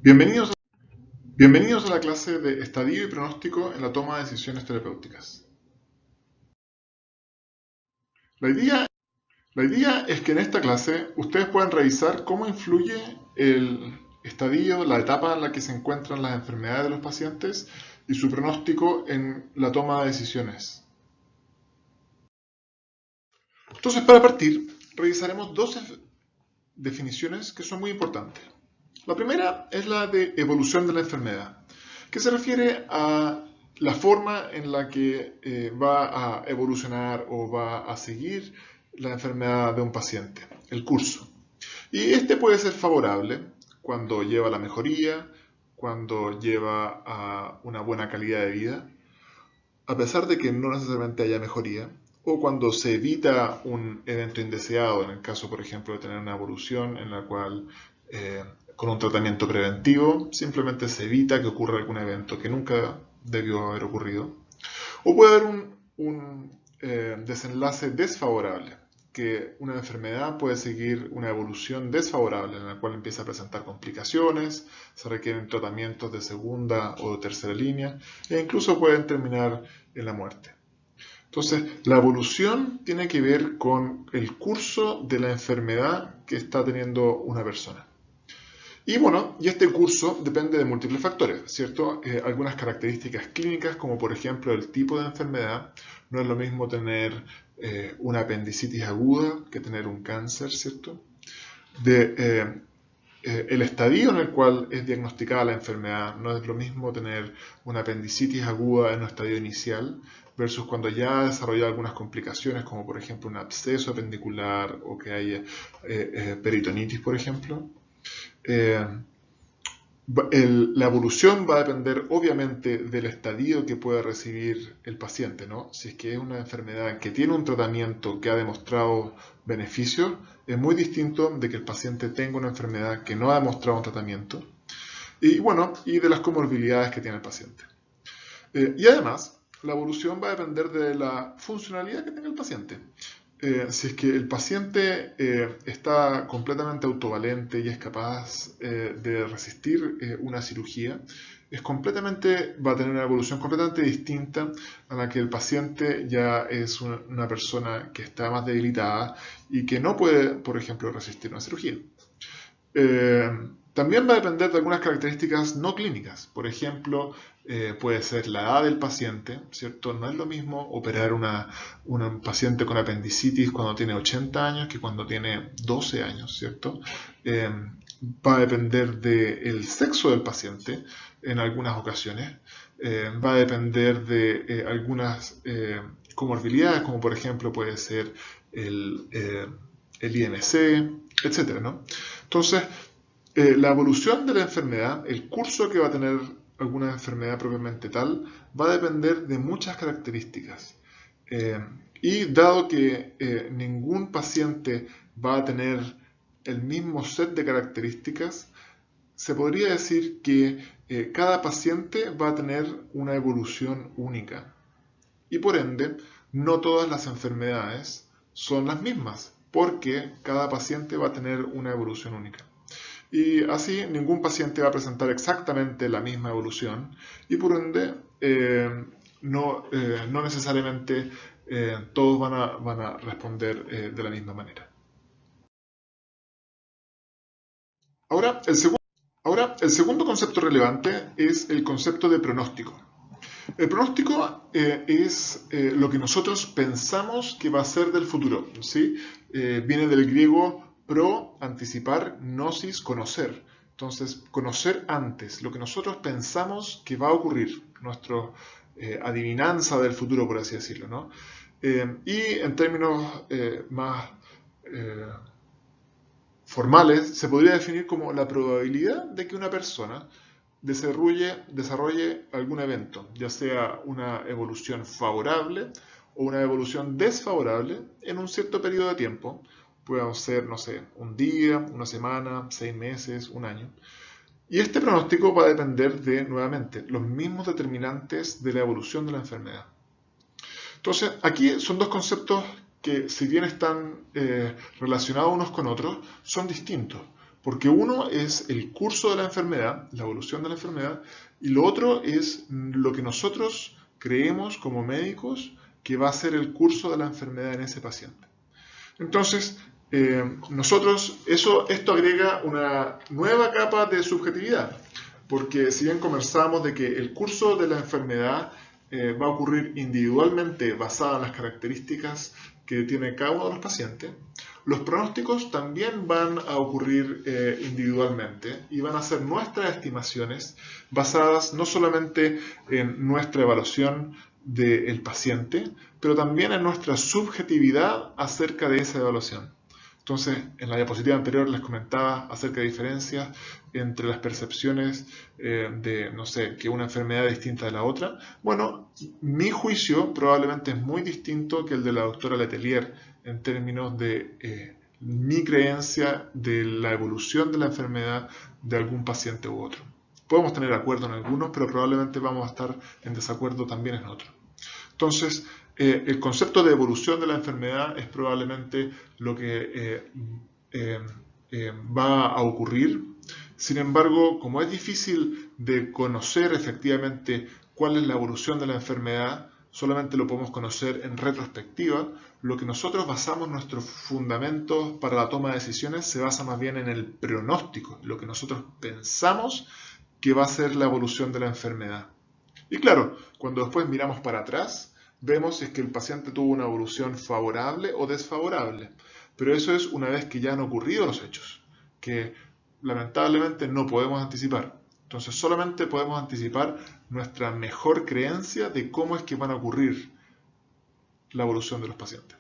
Bienvenidos, bienvenidos a la clase de estadio y pronóstico en la toma de decisiones terapéuticas. La idea, la idea es que en esta clase ustedes puedan revisar cómo influye el estadio, la etapa en la que se encuentran las enfermedades de los pacientes y su pronóstico en la toma de decisiones. Entonces, para partir, revisaremos dos definiciones que son muy importantes. La primera es la de evolución de la enfermedad, que se refiere a la forma en la que va a evolucionar o va a seguir la enfermedad de un paciente, el curso. Y este puede ser favorable cuando lleva a la mejoría, cuando lleva a una buena calidad de vida, a pesar de que no necesariamente haya mejoría, o cuando se evita un evento indeseado, en el caso, por ejemplo, de tener una evolución en la cual con un tratamiento preventivo simplemente se evita que ocurra algún evento que nunca debió haber ocurrido, o puede haber un desenlace desfavorable, que una enfermedad puede seguir una evolución desfavorable en la cual empieza a presentar complicaciones, se requieren tratamientos de segunda o de tercera línea e incluso pueden terminar en la muerte. Entonces, la evolución tiene que ver con el curso de la enfermedad que está teniendo una persona. Y bueno, y este curso depende de múltiples factores, ¿cierto? Algunas características clínicas, como por ejemplo el tipo de enfermedad. No es lo mismo tener una apendicitis aguda que tener un cáncer, ¿cierto? El estadio en el cual es diagnosticada la enfermedad. No es lo mismo tener una apendicitis aguda en un estadio inicial versus cuando ya ha desarrollado algunas complicaciones, como por ejemplo un absceso apendicular o que haya peritonitis, por ejemplo. Eh, la evolución va a depender obviamente del estadio que puede recibir el paciente, ¿no? Si es que es una enfermedad que tiene un tratamiento que ha demostrado beneficios, es muy distinto de que el paciente tenga una enfermedad que no ha demostrado un tratamiento y bueno, y de las comorbilidades que tiene el paciente. Y además, la evolución va a depender de la funcionalidad que tenga el paciente. Si es que el paciente está completamente autovalente y es capaz de resistir una cirugía, va a tener una evolución completamente distinta a la que el paciente ya es una persona que está más debilitada y que no puede, por ejemplo, resistir una cirugía. También va a depender de algunas características no clínicas. Por ejemplo, puede ser la edad del paciente, ¿cierto? No es lo mismo operar un paciente con apendicitis cuando tiene 80 años que cuando tiene 12 años, ¿cierto? Va a depender del sexo del paciente en algunas ocasiones. Va a depender de algunas comorbilidades, como por ejemplo puede ser el IMC, etcétera, ¿no? Entonces, la evolución de la enfermedad, el curso que va a tener alguna enfermedad propiamente tal, va a depender de muchas características. Y dado que ningún paciente va a tener el mismo set de características, se podría decir que cada paciente va a tener una evolución única. Y por ende, no todas las enfermedades son las mismas, porque cada paciente va a tener una evolución única. Y así ningún paciente va a presentar exactamente la misma evolución y por ende no necesariamente todos van a responder de la misma manera. Ahora el segundo concepto relevante es el concepto de pronóstico. El pronóstico es lo que nosotros pensamos que va a ser del futuro, ¿sí? Viene del griego pro, anticipar, gnosis, conocer. Entonces, conocer antes lo que nosotros pensamos que va a ocurrir, nuestra adivinanza del futuro, por así decirlo, ¿no? Y en términos más formales, se podría definir como la probabilidad de que una persona desarrolle algún evento, ya sea una evolución favorable o una evolución desfavorable en un cierto periodo de tiempo. Puede ser, no sé, un día, una semana, 6 meses, un año. Y este pronóstico va a depender de, nuevamente, los mismos determinantes de la evolución de la enfermedad. Entonces, aquí son dos conceptos que, si bien están relacionados unos con otros, son distintos. Porque uno es el curso de la enfermedad, la evolución de la enfermedad, y lo otro es lo que nosotros creemos como médicos que va a ser el curso de la enfermedad en ese paciente. Entonces, esto agrega una nueva capa de subjetividad, porque si bien conversamos de que el curso de la enfermedad va a ocurrir individualmente basada en las características que tiene cada uno de los pacientes, los pronósticos también van a ocurrir individualmente y van a ser nuestras estimaciones basadas no solamente en nuestra evaluación del paciente, pero también en nuestra subjetividad acerca de esa evaluación. Entonces, en la diapositiva anterior les comentaba acerca de diferencias entre las percepciones de, no sé, que una enfermedad es distinta de la otra. Bueno, mi juicio probablemente es muy distinto que el de la doctora Letelier en términos de mi creencia de la evolución de la enfermedad de algún paciente u otro. Podemos tener acuerdo en algunos, pero probablemente vamos a estar en desacuerdo también en otros. Entonces, el concepto de evolución de la enfermedad es probablemente lo que va a ocurrir. Sin embargo, como es difícil de conocer efectivamente cuál es la evolución de la enfermedad, solamente lo podemos conocer en retrospectiva, lo que nosotros basamos nuestros fundamentos para la toma de decisiones se basa más bien en el pronóstico, lo que nosotros pensamos que va a ser la evolución de la enfermedad. Y claro, cuando después miramos para atrás, vemos si es que el paciente tuvo una evolución favorable o desfavorable. Pero eso es una vez que ya han ocurrido los hechos, que lamentablemente no podemos anticipar. Entonces solamente podemos anticipar nuestra mejor creencia de cómo es que van a ocurrir la evolución de los pacientes.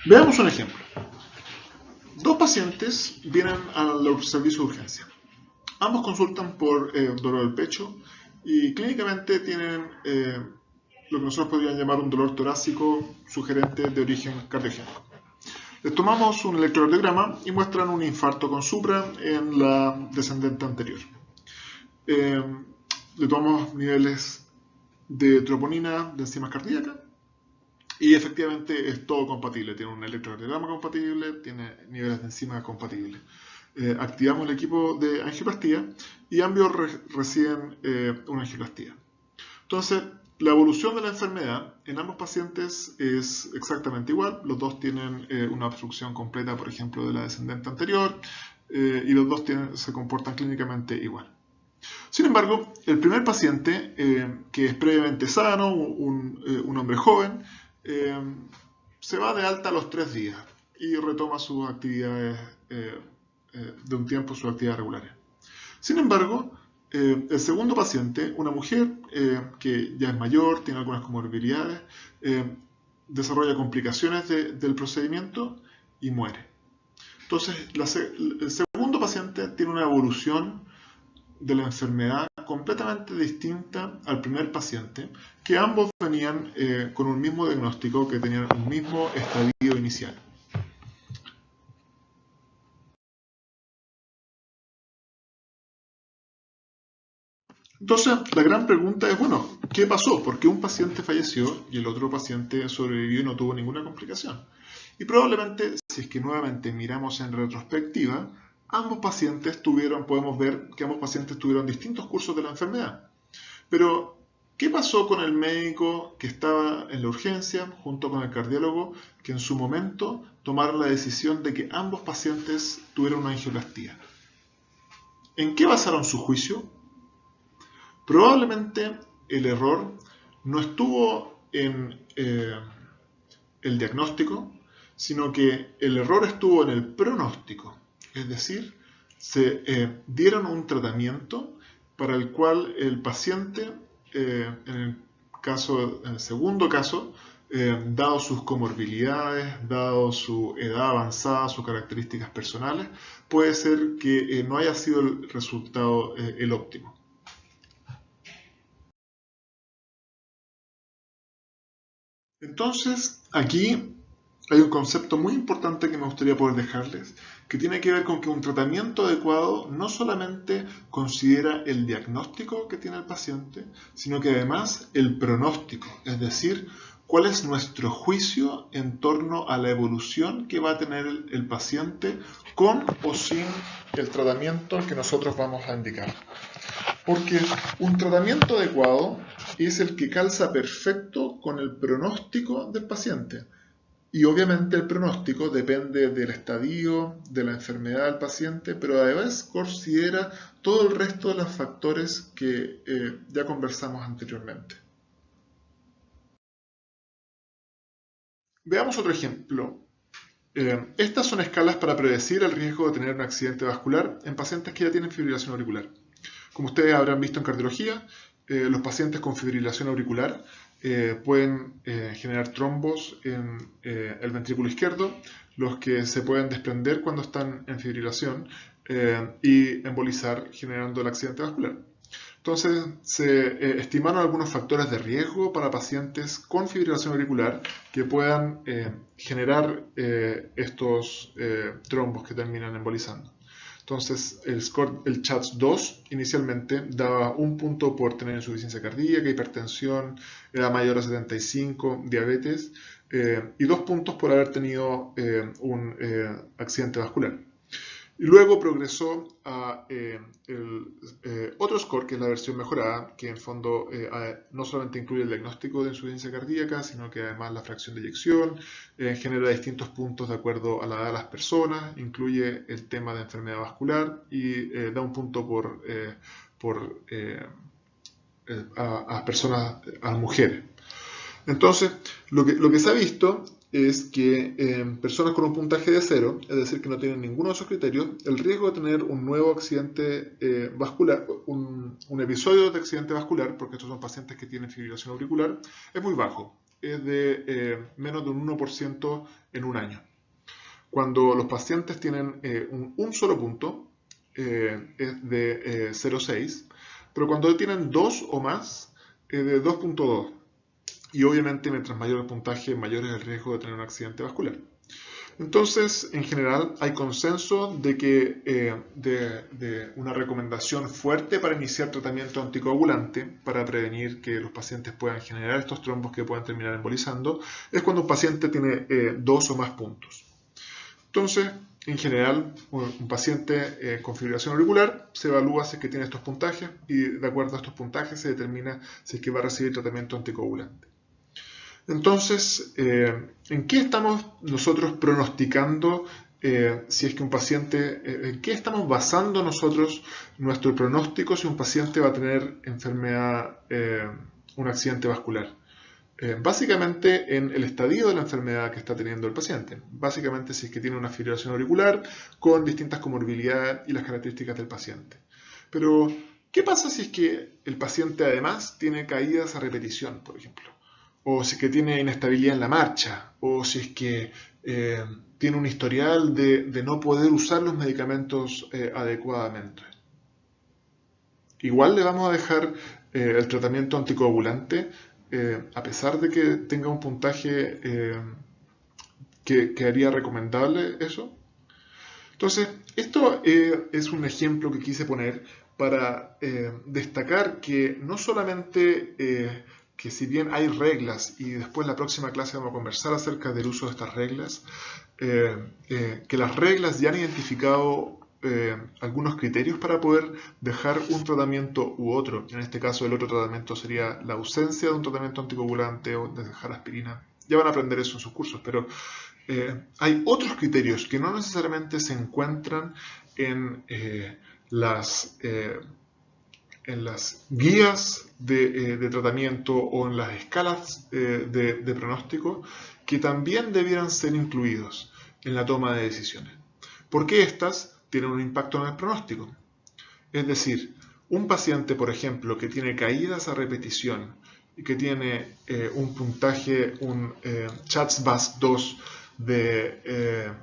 Veamos un ejemplo. Dos pacientes vienen al servicio de urgencia. Ambos consultan por dolor del pecho y clínicamente tienen lo que nosotros podríamos llamar un dolor torácico sugerente de origen cardiogénico. Les tomamos un electrocardiograma y muestran un infarto con supra en la descendente anterior. Le tomamos niveles de troponina de enzimas cardíacas y efectivamente es todo compatible. Tiene un electrocardiograma compatible, tiene niveles de enzimas compatibles. Activamos el equipo de angioplastía y ambos reciben una angioplastía. Entonces, la evolución de la enfermedad en ambos pacientes es exactamente igual. Los dos tienen una obstrucción completa, por ejemplo, de la descendente anterior y los dos se comportan clínicamente igual. Sin embargo, el primer paciente, que es previamente sano, un hombre joven, se va de alta a los 3 días y retoma sus actividades de un tiempo, sus actividades regulares. Sin embargo, el segundo paciente, una mujer que ya es mayor, tiene algunas comorbilidades, desarrolla complicaciones del procedimiento y muere. Entonces, el segundo paciente tiene una evolución de la enfermedad completamente distinta al primer paciente, que ambos venían con un mismo diagnóstico, que tenían un mismo estadio inicial. Entonces, la gran pregunta es, bueno, ¿qué pasó? ¿Por qué un paciente falleció y el otro paciente sobrevivió y no tuvo ninguna complicación? Y probablemente, si es que nuevamente miramos en retrospectiva, podemos ver que ambos pacientes tuvieron distintos cursos de la enfermedad. Pero, ¿qué pasó con el médico que estaba en la urgencia, junto con el cardiólogo, que en su momento tomaron la decisión de que ambos pacientes tuvieran una angioplastía? ¿En qué basaron su juicio? Probablemente el error no estuvo en el diagnóstico, sino que el error estuvo en el pronóstico. Es decir, se dieron un tratamiento para el cual el paciente, en el segundo caso, dado sus comorbilidades, dado su edad avanzada, sus características personales, puede ser que no haya sido el resultado el óptimo. Entonces, aquí hay un concepto muy importante que me gustaría poder dejarles, que tiene que ver con que un tratamiento adecuado no solamente considera el diagnóstico que tiene el paciente, sino que además el pronóstico, es decir, cuál es nuestro juicio en torno a la evolución que va a tener el paciente con o sin el tratamiento que nosotros vamos a indicar. Porque un tratamiento adecuado es el que calza perfecto con el pronóstico del paciente. Y obviamente el pronóstico depende del estadio, de la enfermedad del paciente, pero además considera todo el resto de los factores que ya conversamos anteriormente. Veamos otro ejemplo. Estas son escalas para predecir el riesgo de tener un accidente vascular en pacientes que ya tienen fibrilación auricular. Como ustedes habrán visto en cardiología, los pacientes con fibrilación auricular pueden generar trombos en el ventrículo izquierdo, los que se pueden desprender cuando están en fibrilación y embolizar generando el accidente vascular. Entonces, se estimaron algunos factores de riesgo para pacientes con fibrilación auricular que puedan generar estos trombos que terminan embolizando. Entonces, el CHADS-2 inicialmente daba 1 punto por tener insuficiencia cardíaca, hipertensión, edad mayor a 75, diabetes, y 2 puntos por haber tenido un accidente vascular. Y luego progresó a otro score, que es la versión mejorada, que en fondo no solamente incluye el diagnóstico de insuficiencia cardíaca, sino que además la fracción de eyección, genera distintos puntos de acuerdo a la edad de las personas, incluye el tema de enfermedad vascular y da 1 punto a personas, a mujeres. Entonces, lo que se ha visto es que en personas con un puntaje de 0, es decir, que no tienen ninguno de esos criterios, el riesgo de tener un nuevo accidente vascular, un episodio de accidente vascular, porque estos son pacientes que tienen fibrilación auricular, es muy bajo, es de menos de un 1% en un año. Cuando los pacientes tienen un solo punto, es de 0,6, pero cuando tienen 2 o más, es de 2,2. Y obviamente mientras mayor el puntaje, mayor es el riesgo de tener un accidente vascular. Entonces, en general, hay consenso de que de una recomendación fuerte para iniciar tratamiento anticoagulante para prevenir que los pacientes puedan generar estos trombos que puedan terminar embolizando, es cuando un paciente tiene 2 o más puntos. Entonces, en general, un paciente con fibrilación auricular se evalúa si es que tiene estos puntajes y de acuerdo a estos puntajes se determina si es que va a recibir tratamiento anticoagulante. Entonces, ¿en qué estamos nosotros pronosticando si es que un paciente, en qué estamos basando nosotros nuestro pronóstico si un paciente va a tener enfermedad, un accidente vascular? Básicamente en el estadio de la enfermedad que está teniendo el paciente. Básicamente si es que tiene una fibrilación auricular con distintas comorbilidades y las características del paciente. Pero, ¿qué pasa si es que el paciente además tiene caídas a repetición, por ejemplo? O si es que tiene inestabilidad en la marcha, o si es que tiene un historial de no poder usar los medicamentos adecuadamente. Igual le vamos a dejar el tratamiento anticoagulante, a pesar de que tenga un puntaje que haría recomendable eso. Entonces, esto es un ejemplo que quise poner para destacar que no solamente que si bien hay reglas, y después en la próxima clase vamos a conversar acerca del uso de estas reglas, que las reglas ya han identificado algunos criterios para poder dejar un tratamiento u otro. En este caso el otro tratamiento sería la ausencia de un tratamiento anticoagulante o de dejar aspirina. Ya van a aprender eso en sus cursos, pero hay otros criterios que no necesariamente se encuentran en las guías de tratamiento o en las escalas de pronóstico que también debieran ser incluidos en la toma de decisiones. Porque estas tienen un impacto en el pronóstico. Es decir, un paciente, por ejemplo, que tiene caídas a repetición y que tiene un puntaje, un CHADS-2 de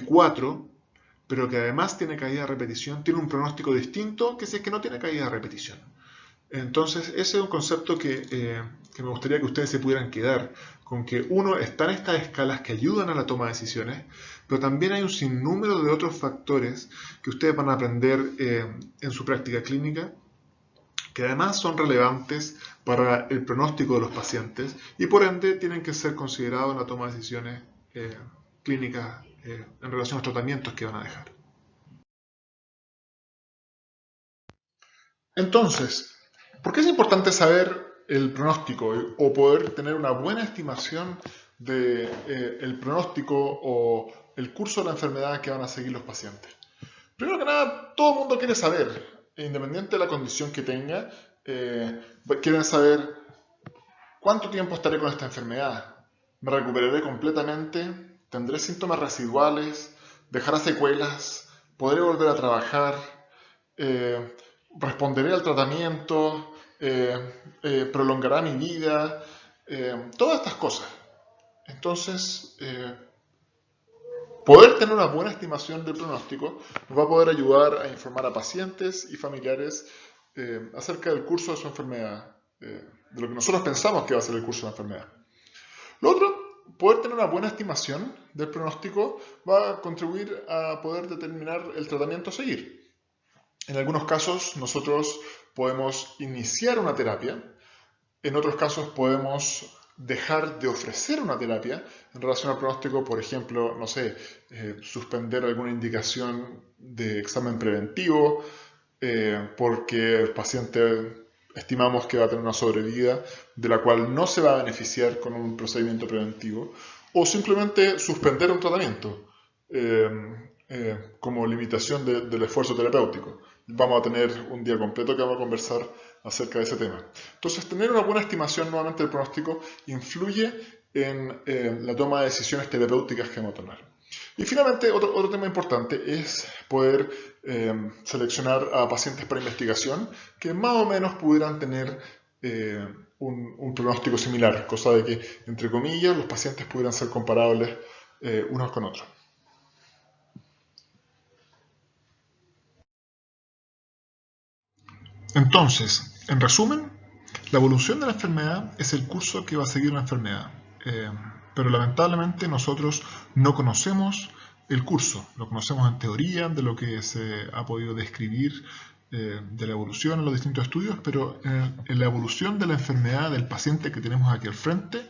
4, pero que además tiene caída de repetición, tiene un pronóstico distinto que si es que no tiene caída de repetición. Entonces, ese es un concepto que me gustaría que ustedes se pudieran quedar, con que uno, están estas escalas que ayudan a la toma de decisiones, pero también hay un sinnúmero de otros factores que ustedes van a aprender en su práctica clínica, que además son relevantes para el pronóstico de los pacientes y por ende tienen que ser considerados en la toma de decisiones clínicas en relación a los tratamientos que van a dejar. Entonces, ¿por qué es importante saber el pronóstico o poder tener una buena estimación del pronóstico o el curso de la enfermedad que van a seguir los pacientes? Primero que nada, todo el mundo quiere saber, independiente de la condición que tenga, quieren saber cuánto tiempo estaré con esta enfermedad, me recuperaré completamente, tendré síntomas residuales, dejará secuelas, podré volver a trabajar, responderé al tratamiento, prolongará mi vida, todas estas cosas. Entonces, poder tener una buena estimación del pronóstico nos va a poder ayudar a informar a pacientes y familiares acerca del curso de su enfermedad, de lo que nosotros pensamos que va a ser el curso de la enfermedad. Lo otro, poder tener una buena estimación del pronóstico va a contribuir a poder determinar el tratamiento a seguir. En algunos casos nosotros podemos iniciar una terapia, en otros casos podemos dejar de ofrecer una terapia en relación al pronóstico, por ejemplo, no sé, suspender alguna indicación de examen preventivo porque el paciente estimamos que va a tener una sobrevida de la cual no se va a beneficiar con un procedimiento preventivo, o simplemente suspender un tratamiento como limitación del esfuerzo terapéutico. Vamos a tener un día completo que vamos a conversar acerca de ese tema. Entonces, tener una buena estimación nuevamente del pronóstico influye en la toma de decisiones terapéuticas que vamos a tomar. Y finalmente, otro tema importante es poder seleccionar a pacientes para investigación que más o menos pudieran tener un pronóstico similar, cosa de que, entre comillas, los pacientes pudieran ser comparables unos con otros. Entonces, en resumen, la evolución de la enfermedad es el curso que va a seguir la enfermedad, pero lamentablemente nosotros no conocemos el curso, lo conocemos en teoría, de lo que se ha podido describir de la evolución en los distintos estudios, pero en la evolución de la enfermedad del paciente que tenemos aquí al frente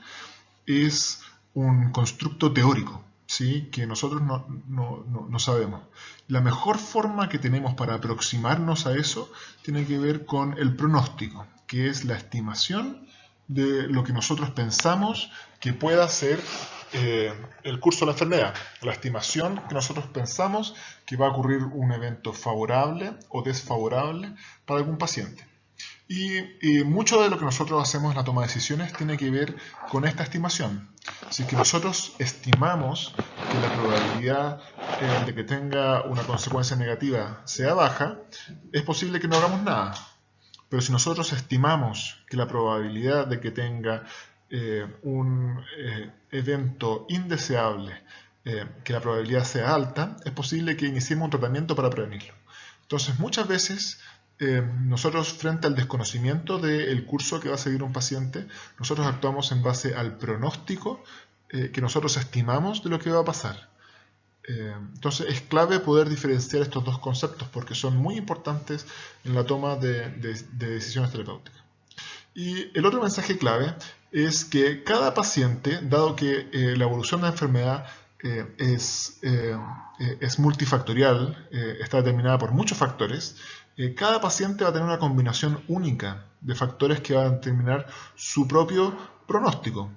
es un constructo teórico, ¿sí? Que nosotros no sabemos. La mejor forma que tenemos para aproximarnos a eso tiene que ver con el pronóstico, que es la estimación de lo que nosotros pensamos que pueda ser el curso de la enfermedad, la estimación que nosotros pensamos que va a ocurrir un evento favorable o desfavorable para algún paciente. Y mucho de lo que nosotros hacemos en la toma de decisiones tiene que ver con esta estimación. Si que nosotros estimamos que la probabilidad de que tenga una consecuencia negativa sea baja, es posible que no hagamos nada. Pero si nosotros estimamos que la probabilidad de que tenga un evento indeseable, que la probabilidad sea alta, es posible que iniciemos un tratamiento para prevenirlo. Entonces, muchas veces nosotros, frente al desconocimiento del curso que va a seguir un paciente, nosotros actuamos en base al pronóstico que nosotros estimamos de lo que va a pasar. Entonces es clave poder diferenciar estos dos conceptos porque son muy importantes en la toma de decisiones terapéuticas. Y el otro mensaje clave es que cada paciente, dado que la evolución de la enfermedad es multifactorial, está determinada por muchos factores, cada paciente va a tener una combinación única de factores que van a determinar su propio pronóstico.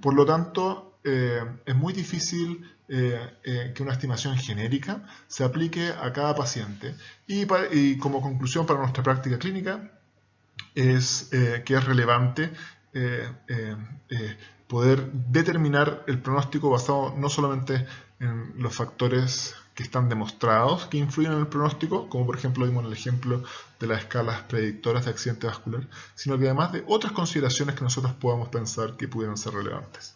Por lo tanto, es muy difícil que una estimación genérica se aplique a cada paciente. Y como conclusión para nuestra práctica clínica, es que es relevante poder determinar el pronóstico basado no solamente en los factores que están demostrados que influyen en el pronóstico, como por ejemplo vimos en el ejemplo de las escalas predictoras de accidente vascular, sino que además de otras consideraciones que nosotros podamos pensar que pudieran ser relevantes.